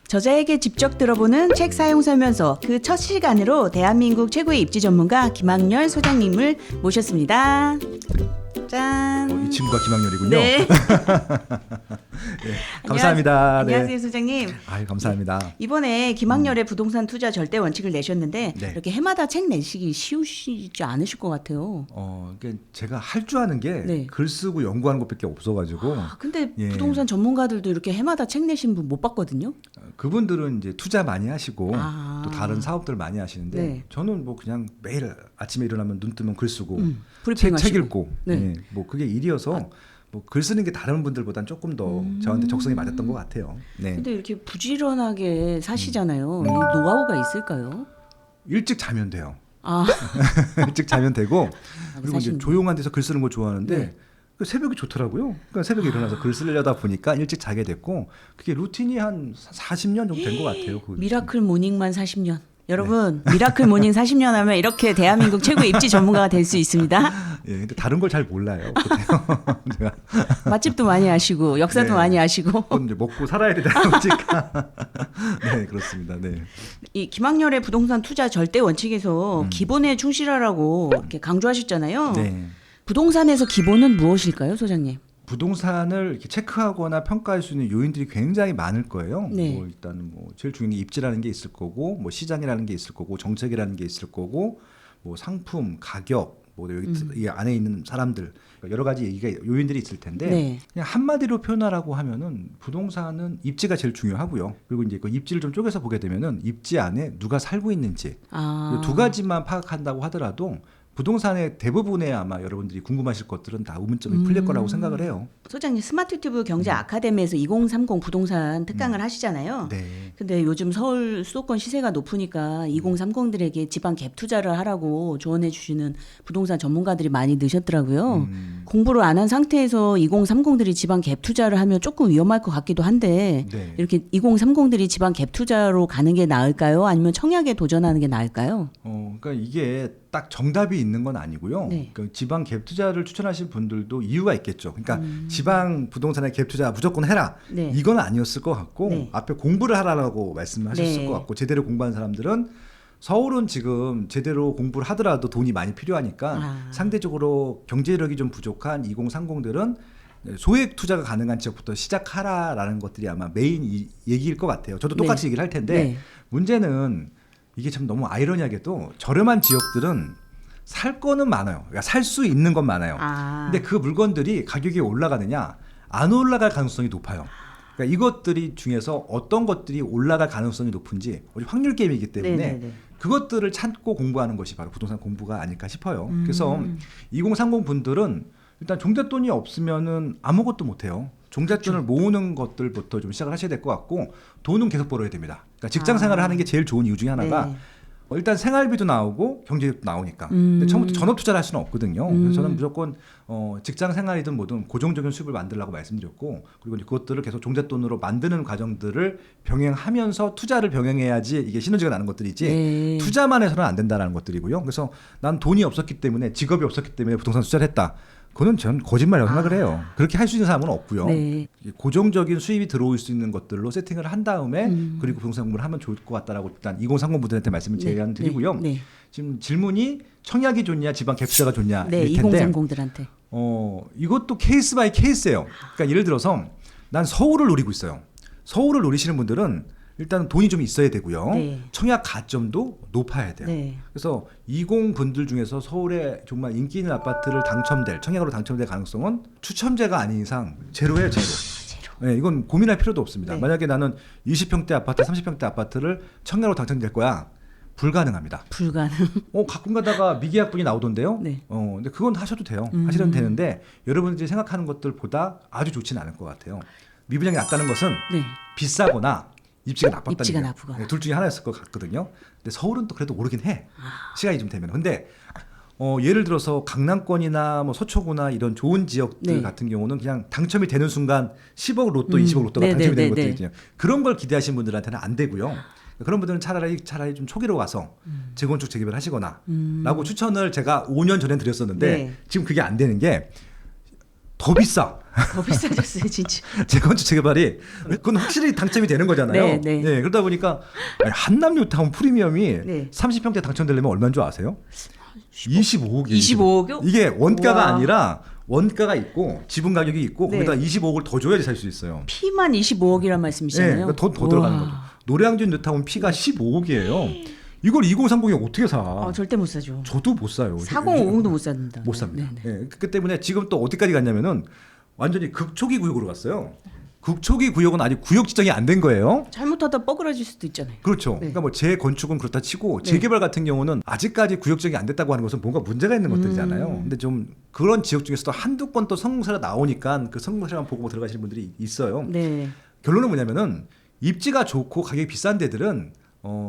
저자에게 직접 들어보는 책 사용 설명서 그 첫 시간으로 대한민국 최고의 입지 전문가 김학렬 소장님을 모셨습니다. 짠. 이 친구가 김학렬이군요. 네. 네, 감사합니다. 안녕하세요, 소장님. 아유, 감사합니다. 이번에 김학렬의 부동산 투자 절대 원칙을 내셨는데 네. 이렇게 해마다 책 내시기 쉬우시지 않으실 것 같아요. 그러니까 제가 할 줄 아는 게 네. 글 쓰고 연구하는 것밖에 없어가지고 근데 예. 부동산 전문가들도 이렇게 해마다 책 내신 분 못 봤거든요. 그분들은 이제 투자 많이 하시고 아. 또 다른 사업들 많이 하시는데 네. 저는 뭐 그냥 매일 아침에 일어나면 눈 뜨면 글 쓰고 브리핑 책 하시고. 읽고 네. 예, 뭐 그게 일이어서 뭐 글 쓰는 게 다른 분들보다는 조금 더 저한테 적성이 맞았던 것 같아요. 네. 근데 이렇게 부지런하게 사시잖아요. 이 노하우가 있을까요? 일찍 자면 돼요. 아, 일찍 자면 되고 그리고 이제 사시는 조용한 데서 글 쓰는 거 좋아하는데 네. 그 새벽이 좋더라고요. 그러니까 새벽에 일어나서 글 쓰려다 보니까 일찍 자게 됐고 그게 루틴이 한 40년 정도 된 것 같아요. 그 미라클 모닝만 40년. 여러분, 미라클 모닝 40년 하면 이렇게 대한민국 최고의 입지 전문가가 될 수 있습니다. 예, 근데 다른 걸 잘 몰라요. 제가 맛집도 많이 아시고 역사도 네. 많이 아시고. 그건 이제 먹고 살아야 되다 보니까 네, 그렇습니다. 네. 이 김학렬의 부동산 투자 절대 원칙에서 기본에 충실하라고 이렇게 강조하셨잖아요. 네. 부동산에서 기본은 무엇일까요, 소장님? 부동산을 이렇게 체크하거나 평가할 수 있는 요인들이 굉장히 많을 거예요. 네. 뭐 일단 뭐 제일 중요한 게 입지라는 게 있을 거고, 뭐 시장이라는 게 있을 거고, 정책이라는 게 있을 거고, 뭐 상품, 가격, 뭐 여기 이 안에 있는 사람들 그러니까 여러 가지 얘기가 요인들이 있을 텐데 네. 그냥 한마디로 표현하라고 하면은 부동산은 입지가 제일 중요하고요. 그리고 이제 그 입지를 좀 쪼개서 보게 되면은 입지 안에 누가 살고 있는지 아, 두 가지만 파악한다고 하더라도 부동산의 대부분의 아마 여러분들이 궁금하실 것들은 다 의문점이 풀릴 거라고 생각을 해요. 소장님 스마트튜브 경제 아카데미에서 2030 부동산 특강을 하시잖아요. 네. 근데 요즘 서울 수도권 시세가 높으니까 2030들에게 지방 갭 투자를 하라고 조언해 주시는 부동산 전문가들이 많이 늘셨더라고요. 공부를 안 한 상태에서 2030들이 지방 갭 투자를 하면 조금 위험할 것 같기도 한데 네. 이렇게 2030들이 지방 갭 투자로 가는 게 나을까요? 아니면 청약에 도전하는 게 나을까요? 그러니까 이게 딱 정답이 있는 건 아니고요. 네. 그러니까 지방 갭 투자를 추천하신 분들도 이유가 있겠죠. 그러니까 지방 부동산에 갭 투자 무조건 해라. 네. 이건 아니었을 것 같고 네. 앞에 공부를 하라고 말씀하셨을 네. 것 같고 제대로 공부한 사람들은 서울은 지금 제대로 공부를 하더라도 돈이 많이 필요하니까 아. 상대적으로 경제력이 좀 부족한 2030들은 소액 투자가 가능한 지역부터 시작하라라는 것들이 아마 메인 얘기일 것 같아요. 저도 똑같이 네. 얘기를 할 텐데 네. 문제는 이게 참 너무 아이러니하게도 저렴한 지역들은 살 거는 많아요. 그러니까 살 수 있는 건 많아요. 아. 근데 그 물건들이 가격이 올라가느냐 안 올라갈 가능성이 높아요. 그러니까 이것들이 중에서 어떤 것들이 올라갈 가능성이 높은지 확률 게임이기 때문에 네네네. 그것들을 찾고 공부하는 것이 바로 부동산 공부가 아닐까 싶어요. 그래서 2030 분들은 일단 종잣돈이 없으면은 아무것도 못해요. 종잣돈을 모으는 것들부터 좀 시작을 하셔야 될 것 같고 돈은 계속 벌어야 됩니다. 그러니까 직장 생활을 하는 게 제일 좋은 이유 중에 하나가 네. 일단 생활비도 나오고 경제력도 나오니까. 근데 처음부터 전업 투자를 할 수는 없거든요. 그래서 저는 무조건 직장 생활이든 뭐든 고정적인 수입을 만들라고 말씀드렸고 그리고 이제 그것들을 계속 종잣돈으로 만드는 과정들을 병행하면서 투자를 병행해야지 이게 시너지가 나는 것들이지 네. 투자만 해서는 안 된다는 것들이고요. 그래서 난 돈이 없었기 때문에 직업이 없었기 때문에 부동산 투자를 했다. 그거는 전 거짓말이라고 생각을 해요. 그렇게 할 수 있는 사람은 없고요. 네. 고정적인 수입이 들어올 수 있는 것들로 세팅을 한 다음에 그리고 부동산 공부를 하면 좋을 것 같다라고 일단 2030 분들한테 말씀을 제안드리고요. 네. 네. 지금 질문이 청약이 좋냐 지방 갭 투자가 좋냐 네. 일 텐데 2030들한테. 이것도 케이스 바이 케이스예요. 그러니까 예를 들어서 난 서울을 노리고 있어요. 서울을 노리시는 분들은 일단 돈이 좀 있어야 되고요. 네. 청약 가점도 높아야 돼요. 네. 그래서 20 분들 중에서 서울에 정말 인기 있는 아파트를 청약으로 당첨될 가능성은 추첨제가 아닌 이상 제로예요, 제로. 네, 이건 고민할 필요도 없습니다. 네. 만약에 나는 20평대 아파트, 30평대 아파트를 청약으로 당첨될 거야. 불가능합니다. 불가능. 가끔 가다가 미계약분이 나오던데요. 네. 근데 그건 하셔도 돼요. 하시면 되는데 여러분들이 생각하는 것들보다 아주 좋지는 않을 것 같아요. 미분양이 낮다는 것은 네. 비싸거나 입지가 나빴다는 입지가 거예요. 나쁘거나. 네, 둘 중에 하나였을 것 같거든요. 근데 서울은 또 그래도 오르긴 해. 시간이 좀 되면. 근데 예를 들어서 강남권이나 뭐 서초구나 이런 좋은 지역들 네. 같은 경우는 그냥 당첨이 되는 순간 10억 로또, 20억 로또가 네, 당첨이 네, 되는 네, 것들이거든요. 그런 걸 기대하시는 분들한테는 안 되고요. 그런 분들은 차라리 좀 초기로 와서 재건축 재개발 하시거나 라고 추천을 제가 5년 전에 드렸었는데 네. 지금 그게 안 되는 게 더 비싸. 더 비싸졌어요, 진짜. 재건축 재개발이 그건 확실히 당첨이 되는 거잖아요. 네. 그러다 보니까 아니, 한남 뉴타운 프리미엄이 네. 30평대 당첨되려면 얼마인 줄 아세요? 25억이에요. 25억이요? 이게 원가가 우와. 아니라 원가가 있고 지분 가격이 있고 네. 거기다 25억을 더 줘야지 살 수 있어요. 피만 25억이란 말씀이시잖아요. 그러니까 더 들어가는 거죠. 노량진 뉴타운 피가 15억이에요. 이걸 2030이 어떻게 사? 절대 못 사죠. 저도 못 사요. 4050도 못 삽니다. 못 삽니다. 네. 그렇기 때문에 지금 또 어디까지 갔냐면은 완전히 극초기 구역으로 갔어요. 극초기 구역은 아직 구역 지정이 안 된 거예요. 잘못하다 뻐그러질 수도 있잖아요. 그렇죠. 네. 그러니까 뭐 재건축은 그렇다 치고 네. 재개발 같은 경우는 아직까지 구역 지정이 안 됐다고 하는 것은 뭔가 문제가 있는 것들이잖아요. 근데 좀 그런 지역 중에서도 한두 건 또 성공사가 나오니까 그 성공사만 보고 들어가시는 분들이 있어요. 네. 결론은 뭐냐면은 입지가 좋고 가격이 비싼 데들은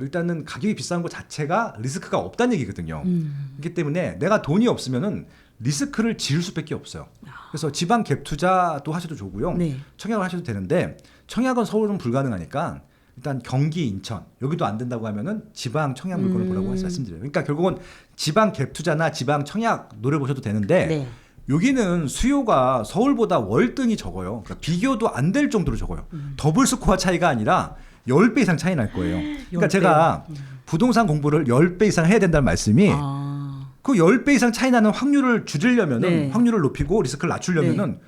일단은 가격이 비싼 것 자체가 리스크가 없다는 얘기거든요. 그렇기 때문에 내가 돈이 없으면은 리스크를 지을 수밖에 없어요. 그래서 지방 갭 투자도 하셔도 좋고요. 네. 청약을 하셔도 되는데 청약은 서울은 불가능하니까 일단 경기, 인천 여기도 안 된다고 하면은 지방 청약 물건을 보라고 말씀드려요. 그러니까 결국은 지방 갭 투자나 지방 청약 노려보셔도 되는데 네. 여기는 수요가 서울보다 월등히 적어요. 그러니까 비교도 안 될 정도로 적어요. 더블 스코어 차이가 아니라 10배 이상 차이 날 거예요. 그러니까 10배. 제가 부동산 공부를 10배 이상 해야 된다는 말씀이 그 10배 이상 차이 나는 확률을 줄이려면은 네. 확률을 높이고 리스크를 낮추려면은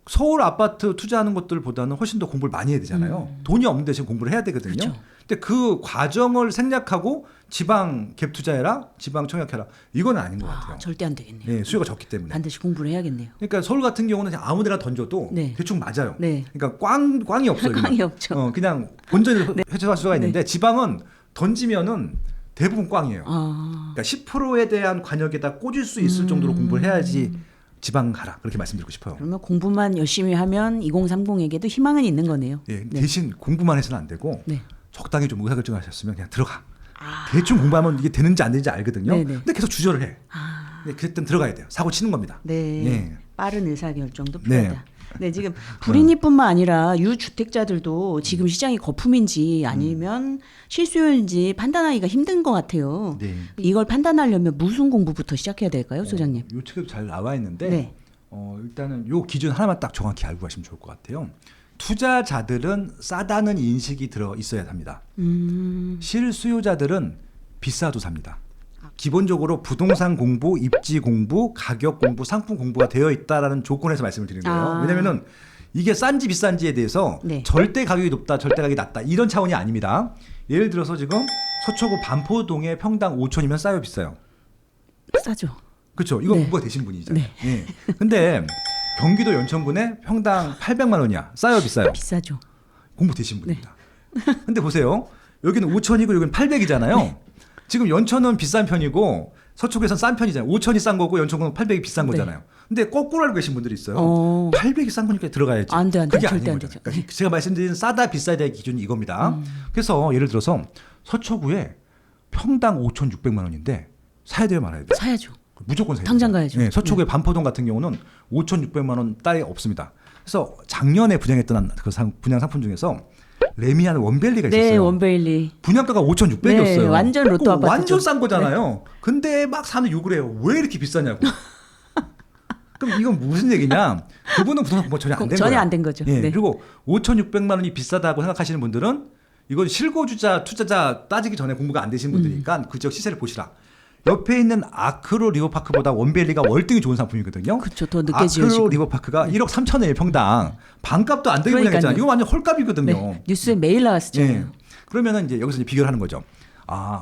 서울 아파트 투자하는 것들보다는 훨씬 더 공부를 많이 해야 되잖아요. 돈이 없는 대신 공부를 해야 되거든요. 그렇죠. 근데 그 과정을 생략하고 지방 갭 투자해라, 지방 청약해라 이건 아닌 것 같아요. 절대 안 되겠네요. 예, 수요가 적기 때문에. 반드시 공부를 해야겠네요. 그러니까 서울 같은 경우는 그냥 아무데나 던져도 네. 대충 맞아요. 네. 그러니까 꽝이 없어요. 그냥. 꽝이 없죠. 그냥 본전을 회수할 수가 있는데 지방은 던지면은 대부분 꽝이에요. 그러니까 10%에 대한 관역에다 꽂을 수 있을 정도로 공부를 해야지 지방 가라 그렇게 말씀드리고 싶어요. 그러면 공부만 열심히 하면 2030에게도 희망은 있는 거네요. 예, 대신 공부만 해서는 안 되고 네. 적당히 좀 의사결정을 하셨으면 그냥 들어가. 대충 공부하면 이게 되는지 안 되는지 알거든요. 네네. 근데 계속 주저를 해. 그랬더니 들어가야 돼요. 사고 치는 겁니다. 네. 예. 빠른 의사결정도 필요하다. 네. 네, 지금 불인이뿐만 아니라 유주택자들도 지금 시장이 거품인지 아니면 실수요인지 판단하기가 힘든 것 같아요. 네. 이걸 판단하려면 무슨 공부부터 시작해야 될까요, 소장님? 요 책에도 잘 나와 있는데 네. 일단은 요 기준 하나만 딱 정확히 알고 가시면 좋을 것 같아요. 투자자들은 싸다는 인식이 들어 있어야 합니다. 실수요자들은 비싸도 삽니다. 기본적으로 부동산 공부, 입지 공부, 가격 공부, 상품 공부가 되어 있다라는 조건에서 말씀을 드리는 거예요. 왜냐면은 이게 싼지 비싼지에 대해서 네. 절대 가격이 높다, 절대 가격이 낮다 이런 차원이 아닙니다. 예를 들어서 지금 서초구 반포동의 평당 5천이면 싸요, 비싸요? 싸죠. 그렇죠. 이거 네. 공부가 되신 분이잖아요. 예. 근데 경기도 연천군에 평당 800만 원이야. 싸요, 비싸요? 비싸죠. 공부 되신 분입니다. 근데 보세요. 여기는 5천이고 여기는 800이잖아요. 네. 지금 연천은 비싼 편이고 서초구에서는 싼 편이잖아요. 5천이 싼 거고 연천은 800이 비싼 네. 거잖아요. 근데 거꾸로 알고 계신 분들이 있어요. 어. 800이 싼 거니까 들어가야지. 안 돼, 안 돼. 그게 절대 아닌 안 거잖아요. 되죠. 그러니까 제가 말씀드린 싸다 비싸다의 기준이 이겁니다. 그래서 예를 들어서 서초구에 평당 5,600만 원인데 사야 돼요, 말아야 돼요? 사야죠. 무조건 사야 돼요. 당장 가야죠. 네, 서초구의 반포동 같은 경우는 5,600만 원 딸이 없습니다. 그래서 작년에 분양했던 그 분양 상품 중에서 레미안 원벨리가 있었어요. 네, 원베일리. 분양가가 5,600이었어요. 네, 완전 로또 아파트죠. 완전 싼 거잖아요. 근데 막 사는 욕을 해요. 왜 이렇게 비싸냐고. 그럼 이건 무슨 얘기냐? 그분은 부동산 공부 전혀 안 된 거예요. 전혀 안 된 거죠. 예, 네. 그리고 5,600만 원이 비싸다고 생각하시는 분들은 이건 실거주자 투자자 따지기 전에 공부가 안 되신 분들이니까 그 지역 시세를 보시라. 옆에 있는 아크로 리버파크보다 원벨리가 월등히 좋은 상품이거든요. 그렇죠. 더 늦게 아크로 지어지고. 리버파크가 1억 3천에 평당 반값도 안 되게 그러니까요. 분양했잖아요. 이거 완전 헐값이거든요. 네. 뉴스에 매일 나왔었잖아요. 예. 그러면은 이제 여기서 이제 비교를 하는 거죠.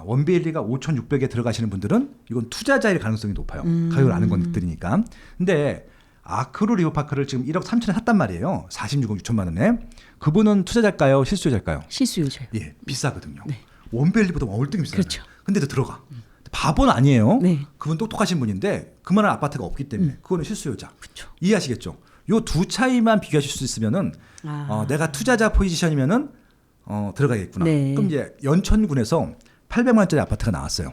원베일리가 5,600에 들어가시는 분들은 이건 투자자일 가능성이 높아요. 가격을 아는 것들이니까. 근데 아크로 리버파크를 지금 1억 3천에 샀단 말이에요. 46억 6천만 원에. 그분은 투자자일까요? 실수요자일까요? 실수요자요. 예, 비싸거든요. 네. 원베일리보다 월등히 비싸요. 그렇죠. 근데도 들어가. 바보는 아니에요. 네. 그분 똑똑하신 분인데 그만한 아파트가 없기 때문에 그거는 실수요자. 그렇죠. 이해하시겠죠? 요 두 차이만 비교하실 수 있으면은 내가 투자자 포지션이면은 들어가겠구나. 네. 그럼 이제 연천군에서 800만 원짜리 아파트가 나왔어요.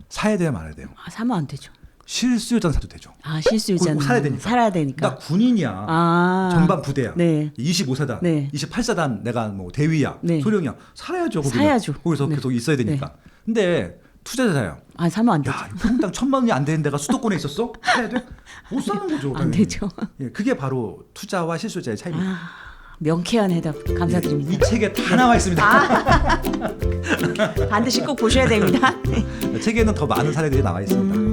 사야 돼요, 말아야 돼요? 사면 안 되죠. 실수요자는 사도 되죠. 실수요자는 꼭 살아야 되니까. 살아야 되니까. 나 군인이야. 전방 부대야. 네. 25사단, 네. 28사단 내가 뭐 대위야, 네. 소령이야. 살아야죠. 거기는. 사야죠. 거기서 네. 계속 있어야 되니까. 근데 투자자예요. 아, 사면 안 되죠. 야, 평당 1,000만 원이 안 되는 데가 수도권에 있었어? 사야 돼? 못 사는 거죠. 안 당연히. 되죠. 예, 그게 바로 투자와 실수자의 차이입니다. 아, 명쾌한 해답 감사드립니다. 이 책에 다 나와 있습니다. 반드시 꼭 보셔야 됩니다. 책에는 더 많은 사례들이 나와 있습니다.